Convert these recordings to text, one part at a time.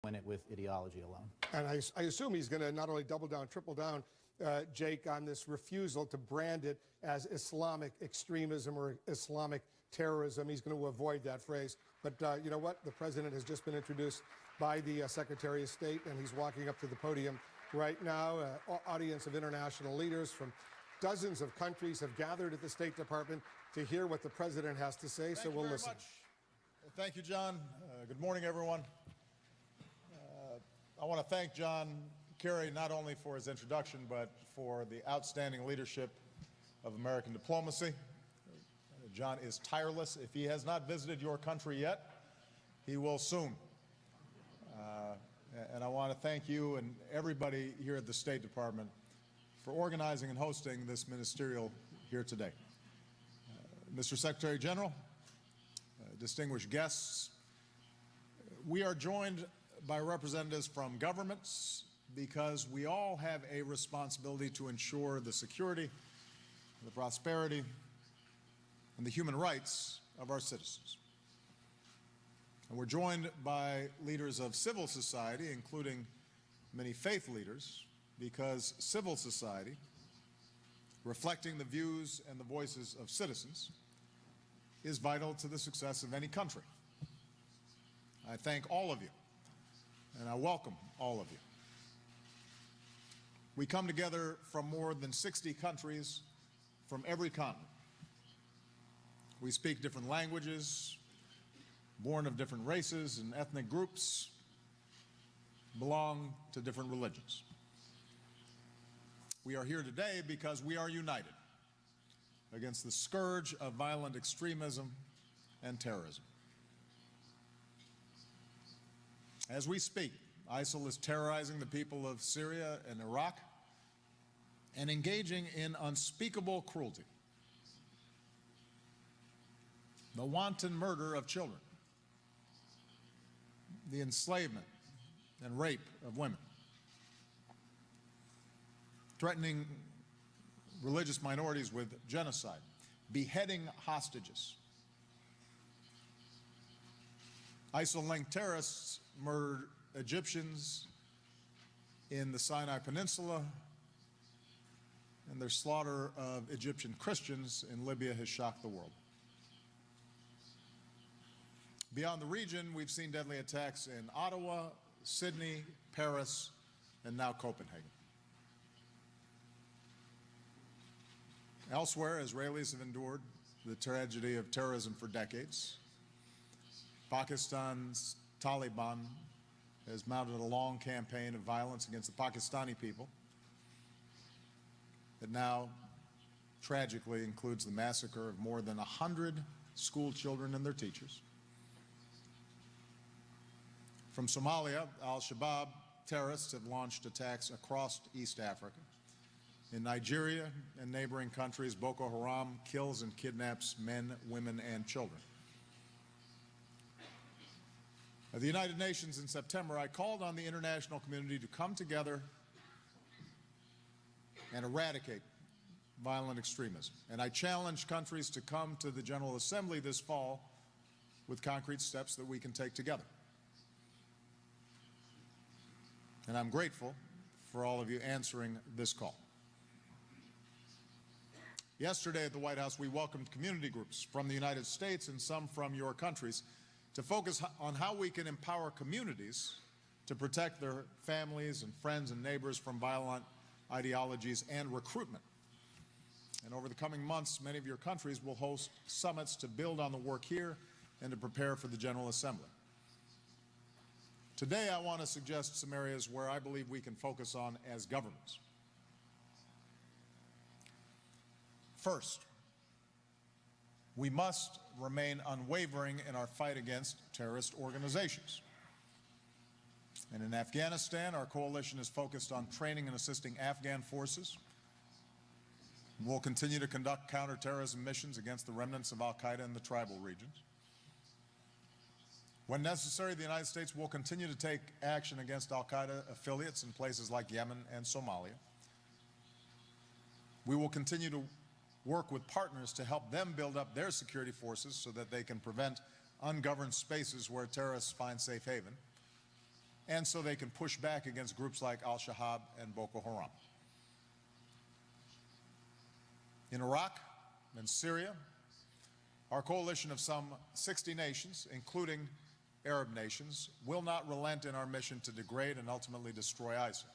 win it with ideology alone. And I assume he's going to not only double down, triple down, Jake, on this refusal to brand it as Islamic extremism or Islamic terrorism. He's going to avoid that phrase. But you know what? The president has just been introduced by the Secretary of State, and he's walking up to the podium right now. An audience of international leaders from dozens of countries have gathered at the State Department to hear what the president has to say, so we'll listen. Thank you, John. Good morning, everyone. I want to thank John Kerry not only for his introduction, but for the outstanding leadership of American diplomacy. John is tireless. If he has not visited your country yet, he will soon. And I want to thank you and everybody here at the State Department for organizing and hosting this ministerial here today. Mr. Secretary General, distinguished guests, we are joined by representatives from governments because we all have a responsibility to ensure the security, the prosperity, and the human rights of our citizens. And we're joined by leaders of civil society, including many faith leaders, because civil society, reflecting the views and the voices of citizens, is vital to the success of any country. I thank all of you, and I welcome all of you. We come together from more than 60 countries from every continent. We speak different languages, born of different races and ethnic groups, belong to different religions. We are here today because we are united against the scourge of violent extremism and terrorism. As we speak, ISIL is terrorizing the people of Syria and Iraq and engaging in unspeakable cruelty. The wanton murder of children, the enslavement and rape of women, threatening religious minorities with genocide, beheading hostages. ISIL-linked terrorists murdered Egyptians in the Sinai Peninsula, and their slaughter of Egyptian Christians in Libya has shocked the world. Beyond the region, we've seen deadly attacks in Ottawa, Sydney, Paris, and now Copenhagen. Elsewhere, Israelis have endured the tragedy of terrorism for decades. Pakistan's Taliban has mounted a long campaign of violence against the Pakistani people that now tragically includes the massacre of more than 100 school children and their teachers. From Somalia, al-Shabaab terrorists have launched attacks across East Africa. In Nigeria and neighboring countries, Boko Haram kills and kidnaps men, women, and children. At the United Nations in September, I called on the international community to come together and eradicate violent extremism. And I challenged countries to come to the General Assembly this fall with concrete steps that we can take together. And I'm grateful for all of you answering this call. Yesterday at the White House, we welcomed community groups from the United States and some from your countries to focus on how we can empower communities to protect their families and friends and neighbors from violent ideologies and recruitment. And over the coming months, many of your countries will host summits to build on the work here and to prepare for the General Assembly. Today, I want to suggest some areas where I believe we can focus on as governments. First, we must remain unwavering in our fight against terrorist organizations. And in Afghanistan, our coalition is focused on training and assisting Afghan forces. We'll continue to conduct counterterrorism missions against the remnants of al-Qaeda in the tribal regions. When necessary, the United States will continue to take action against al-Qaeda affiliates in places like Yemen and Somalia. We will continue to work with partners to help them build up their security forces so that they can prevent ungoverned spaces where terrorists find safe haven. and so they can push back against groups like Al-Shabaab and Boko Haram. In Iraq and Syria, our coalition of some 60 nations, including Arab nations, will not relent in our mission to degrade and ultimately destroy ISIL.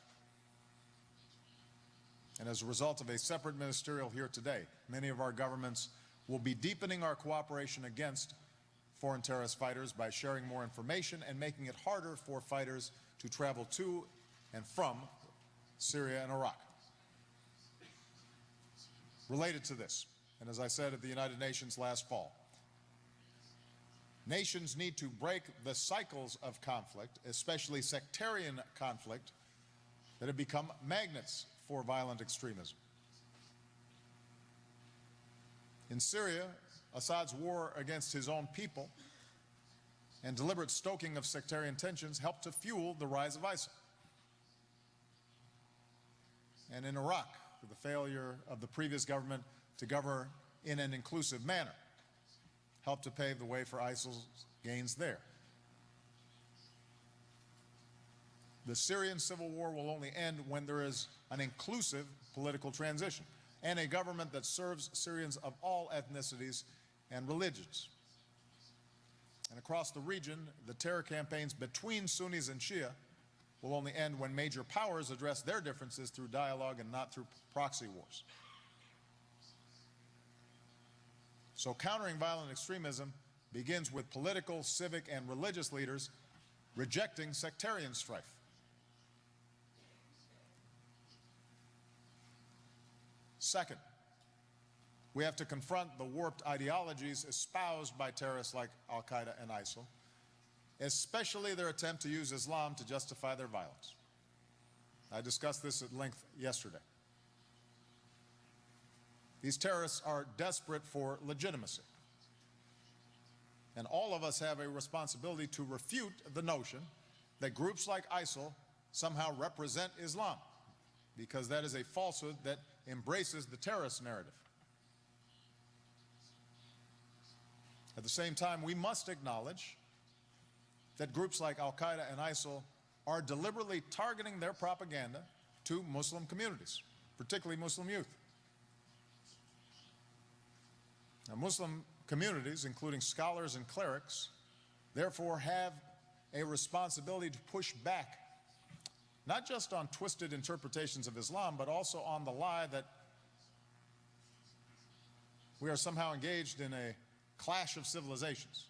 And as a result of a separate ministerial here today, many of our governments will be deepening our cooperation against foreign terrorist fighters by sharing more information and making it harder for fighters to travel to and from Syria and Iraq. Related to this, and as I said at the United Nations last fall, nations need to break the cycles of conflict, especially sectarian conflict, that have become magnets for violent extremism. In Syria, Assad's war against his own people and deliberate stoking of sectarian tensions helped to fuel the rise of ISIL. And in Iraq, the failure of the previous government to govern in an inclusive manner helped to pave the way for ISIL's gains there. The Syrian civil war will only end when there is an inclusive political transition and a government that serves Syrians of all ethnicities and religions. And across the region, the terror campaigns between Sunnis and Shia will only end when major powers address their differences through dialogue and not through proxy wars. So countering violent extremism begins with political, civic, and religious leaders rejecting sectarian strife. Second, we have to confront the warped ideologies espoused by terrorists like Al-Qaeda and ISIL, especially their attempt to use Islam to justify their violence. I discussed this at length yesterday. These terrorists are desperate for legitimacy. And all of us have a responsibility to refute the notion that groups like ISIL somehow represent Islam, because that is a falsehood that embraces the terrorist narrative. At the same time, we must acknowledge that groups like Al-Qaeda and ISIL are deliberately targeting their propaganda to Muslim communities, particularly Muslim youth. Now, Muslim communities, including scholars and clerics, therefore have a responsibility to push back, not just on twisted interpretations of Islam, but also on the lie that we are somehow engaged in a clash of civilizations,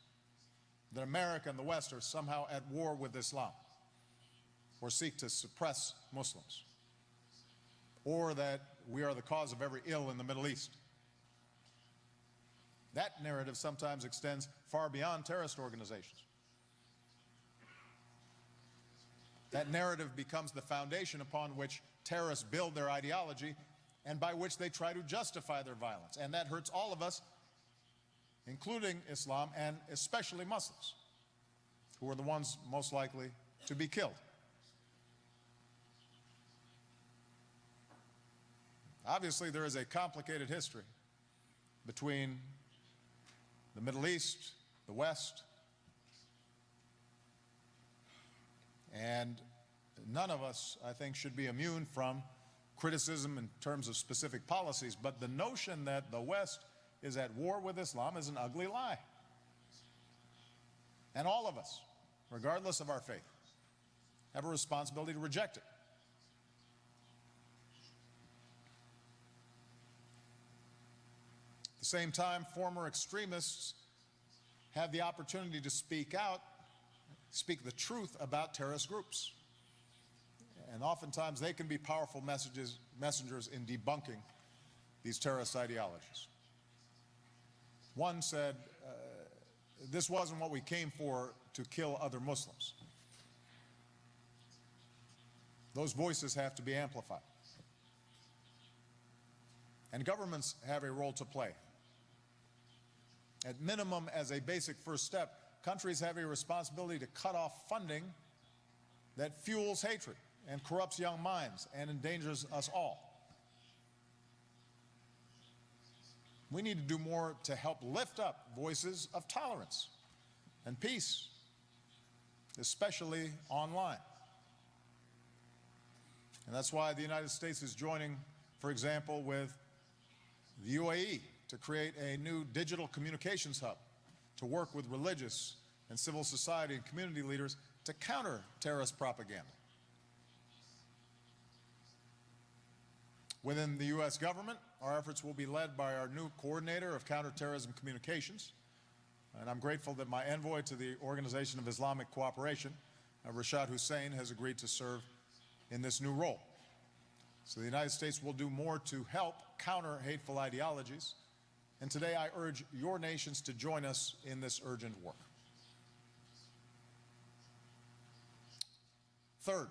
that America and the West are somehow at war with Islam, or seek to suppress Muslims, or that we are the cause of every ill in the Middle East. That narrative sometimes extends far beyond terrorist organizations. That narrative becomes the foundation upon which terrorists build their ideology and by which they try to justify their violence. And that hurts all of us, including Islam and especially Muslims, who are the ones most likely to be killed. Obviously, there is a complicated history between the Middle East, the West, and none of us, I think, should be immune from criticism in terms of specific policies, but the notion that the West is at war with Islam is an ugly lie. And all of us, regardless of our faith, have a responsibility to reject it. At the same time, former extremists have the opportunity to speak out, speak the truth about terrorist groups. And oftentimes they can be powerful messengers in debunking these terrorist ideologies. One said, this wasn't what we came for, to kill other Muslims. Those voices have to be amplified. And governments have a role to play. At minimum, as a basic first step, countries have a responsibility to cut off funding that fuels hatred and corrupts young minds and endangers us all. We need to do more to help lift up voices of tolerance and peace, especially online. And that's why the United States is joining, for example, with the UAE to create a new digital communications hub to work with religious and civil society and community leaders to counter terrorist propaganda. Within the U.S. government, our efforts will be led by our new coordinator of counterterrorism communications. And I'm grateful that my envoy to the Organization of Islamic Cooperation, Rashad Hussain, has agreed to serve in this new role. So the United States will do more to help counter hateful ideologies. And today I urge your nations to join us in this urgent work. Third,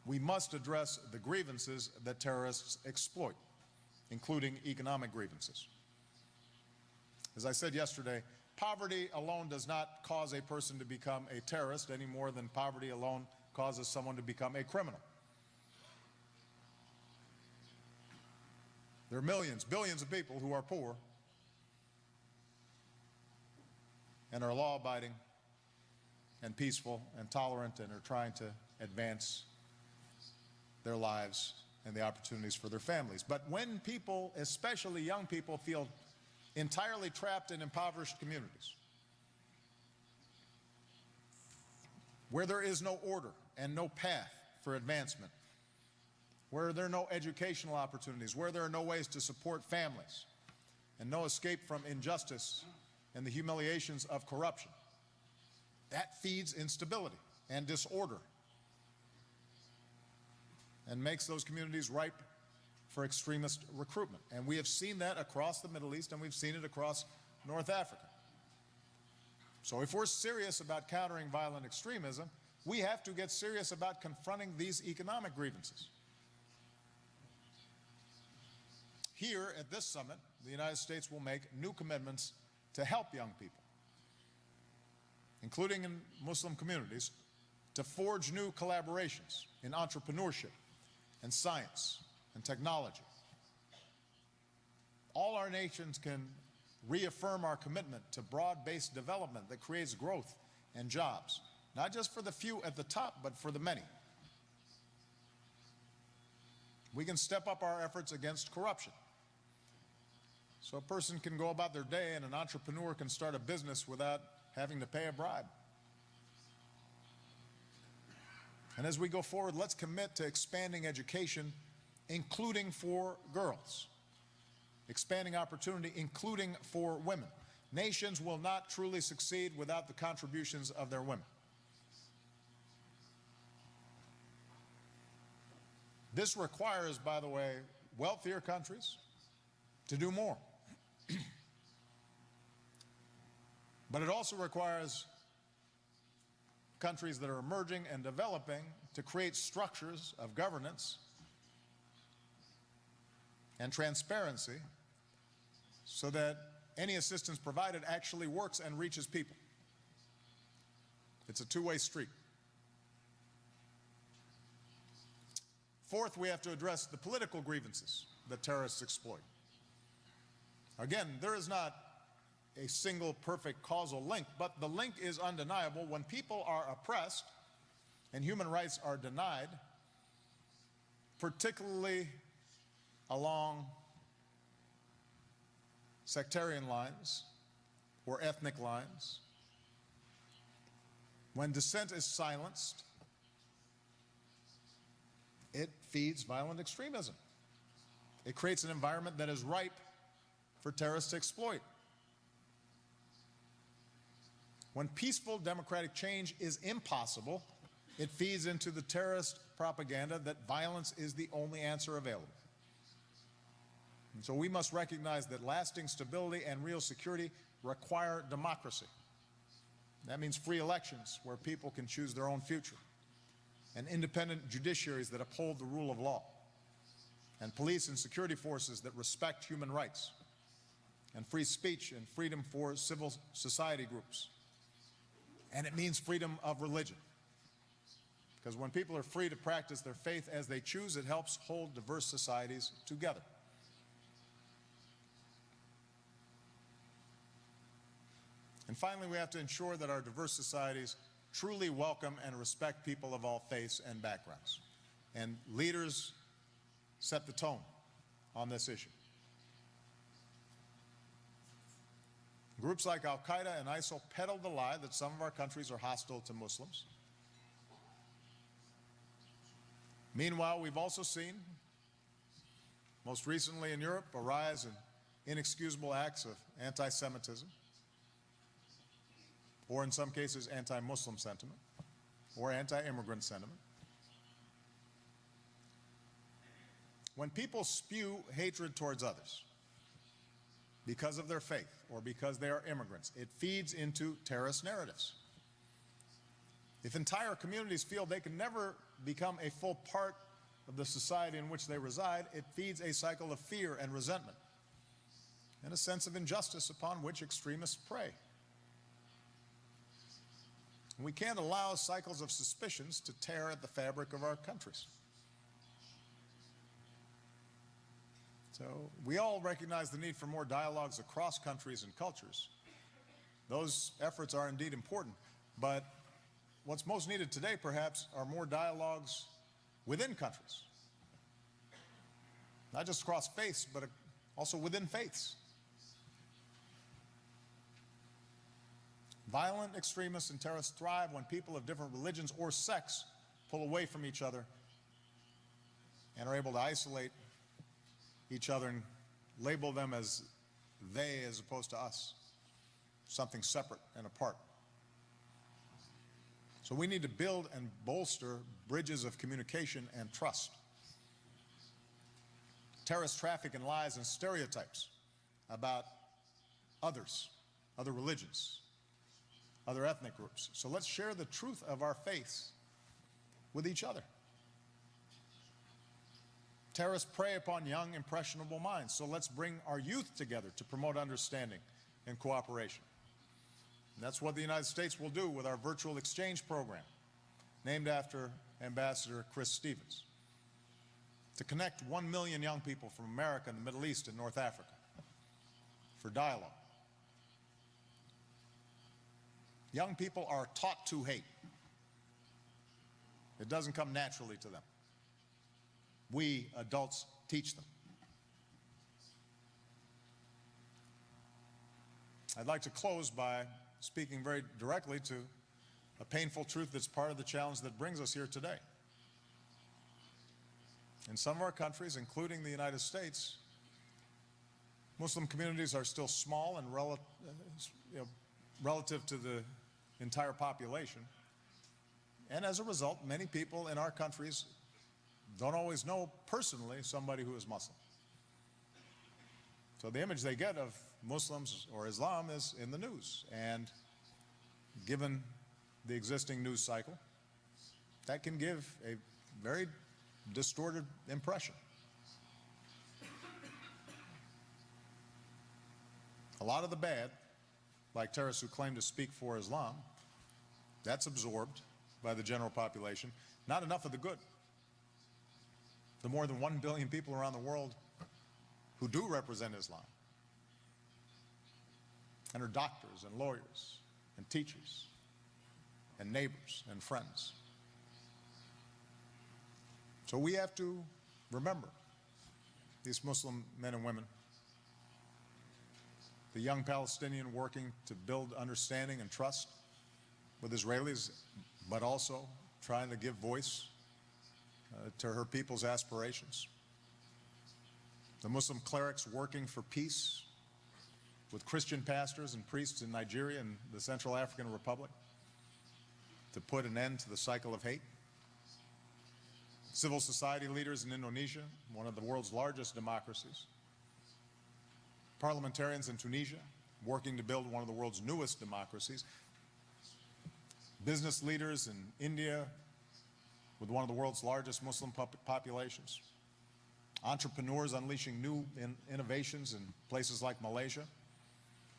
we must address the grievances that terrorists exploit, including economic grievances. As I said yesterday, poverty alone does not cause a person to become a terrorist any more than poverty alone causes someone to become a criminal. There are millions, billions of people who are poor and are law-abiding and peaceful and tolerant and are trying to advance their lives and the opportunities for their families. But when people, especially young people, feel entirely trapped in impoverished communities, where there is no order and no path for advancement, where there are no educational opportunities, where there are no ways to support families, and no escape from injustice and the humiliations of corruption, that feeds instability and disorder and makes those communities ripe for extremist recruitment. And we have seen that across the Middle East, and we've seen it across North Africa. So if we're serious about countering violent extremism, we have to get serious about confronting these economic grievances. Here at this summit, the United States will make new commitments to help young people, including in Muslim communities, to forge new collaborations in entrepreneurship and science and technology. All our nations can reaffirm our commitment to broad-based development that creates growth and jobs, not just for the few at the top, but for the many. We can step up our efforts against corruption, so a person can go about their day and an entrepreneur can start a business without having to pay a bribe. And as we go forward, let's commit to expanding education, including for girls, expanding opportunity, including for women. Nations will not truly succeed without the contributions of their women. This requires, by the way, wealthier countries to do more. But it also requires countries that are emerging and developing to create structures of governance and transparency so that any assistance provided actually works and reaches people. It's a two-way street. Fourth, we have to address the political grievances that terrorists exploit. Again, there is not a single perfect causal link, but the link is undeniable. When people are oppressed and human rights are denied, particularly along sectarian lines or ethnic lines, when dissent is silenced, it feeds violent extremism. It creates an environment that is ripe for terrorists to exploit. When peaceful democratic change is impossible, it feeds into the terrorist propaganda that violence is the only answer available. And so we must recognize that lasting stability and real security require democracy. That means free elections where people can choose their own future, and independent judiciaries that uphold the rule of law, and police and security forces that respect human rights, and free speech and freedom for civil society groups. And it means freedom of religion, because when people are free to practice their faith as they choose, it helps hold diverse societies together. And finally, we have to ensure that our diverse societies truly welcome and respect people of all faiths and backgrounds. And leaders set the tone on this issue. Groups like Al-Qaeda and ISIL peddle the lie that some of our countries are hostile to Muslims. Meanwhile, we've also seen, most recently in Europe, a rise in inexcusable acts of anti-Semitism, or in some cases anti-Muslim sentiment, or anti-immigrant sentiment. When people spew hatred towards others because of their faith or because they are immigrants, it feeds into terrorist narratives. If entire communities feel they can never become a full part of the society in which they reside, it feeds a cycle of fear and resentment and a sense of injustice upon which extremists prey. We can't allow cycles of suspicions to tear at the fabric of our countries. So we all recognize the need for more dialogues across countries and cultures. Those efforts are indeed important, but what's most needed today, perhaps, are more dialogues within countries. Not just across faiths, but also within faiths. Violent extremists and terrorists thrive when people of different religions or sects pull away from each other and are able to isolate each other and label them as they as opposed to us, something separate and apart. So we need to build and bolster bridges of communication and trust. Terrorist traffic and lies and stereotypes about others, other religions, other ethnic groups. So let's share the truth of our faiths with each other. Terrorists prey upon young, impressionable minds, so let's bring our youth together to promote understanding and cooperation. And that's what the United States will do with our virtual exchange program, named after Ambassador Chris Stevens, to connect 1 million young people from America and the Middle East and North Africa for dialogue. Young people are taught to hate. It doesn't come naturally to them. We adults teach them. I'd like to close by speaking very directly to a painful truth that's part of the challenge that brings us here today. In some of our countries, including the United States, Muslim communities are still small and relative to the entire population. And as a result, many people in our countries don't always know personally somebody who is Muslim. So the image they get of Muslims or Islam is in the news. And given the existing news cycle, that can give a very distorted impression. A lot of the bad, like terrorists who claim to speak for Islam, that's absorbed by the general population. Not enough of the good. The more than 1 billion people around the world who do represent Islam and are doctors and lawyers and teachers and neighbors and friends. So we have to remember these Muslim men and women, the young Palestinian working to build understanding and trust with Israelis, but also trying to give voice to her people's aspirations. The Muslim clerics working for peace with Christian pastors and priests in Nigeria and the Central African Republic to put an end to the cycle of hate. Civil society leaders in Indonesia, one of the world's largest democracies. Parliamentarians in Tunisia, working to build one of the world's newest democracies. Business leaders in India, with one of the world's largest Muslim populations. Entrepreneurs unleashing new innovations in places like Malaysia.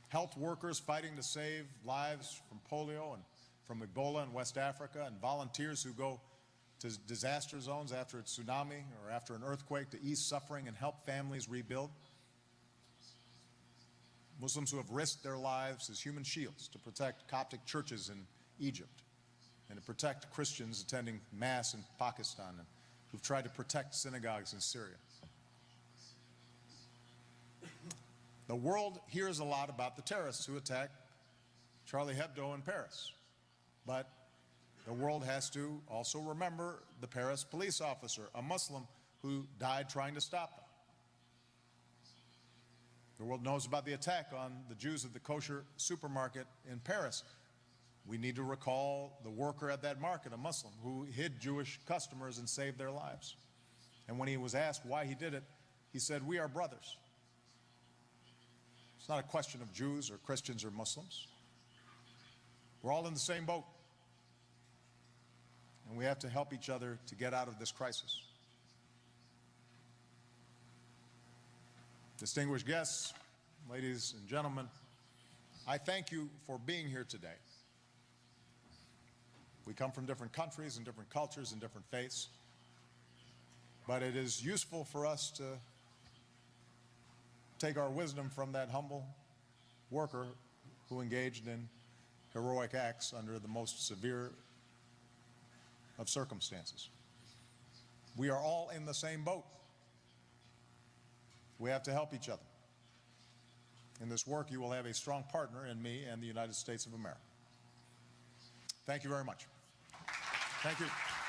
Health workers fighting to save lives from polio and from Ebola in West Africa, and volunteers who go to disaster zones after a tsunami or after an earthquake to ease suffering and help families rebuild. Muslims who have risked their lives as human shields to protect Coptic churches in Egypt. and to protect Christians attending Mass in Pakistan and who've tried to protect synagogues in Syria. The world hears a lot about the terrorists who attacked Charlie Hebdo in Paris, but the world has to also remember the Paris police officer, a Muslim, who died trying to stop them. The world knows about the attack on the Jews at the kosher supermarket in Paris. We need to recall the worker at that market, a Muslim, who hid Jewish customers and saved their lives. And when he was asked why he did it, he said, "We are brothers." It's not a question of Jews or Christians or Muslims. We're all in the same boat. And we have to help each other to get out of this crisis. Distinguished guests, ladies and gentlemen, I thank you for being here today. We come from different countries and different cultures and different faiths, but it is useful for us to take our wisdom from that humble worker who engaged in heroic acts under the most severe of circumstances. We are all in the same boat. We have to help each other. In this work, you will have a strong partner in me and the United States of America. Thank you very much. Thank you.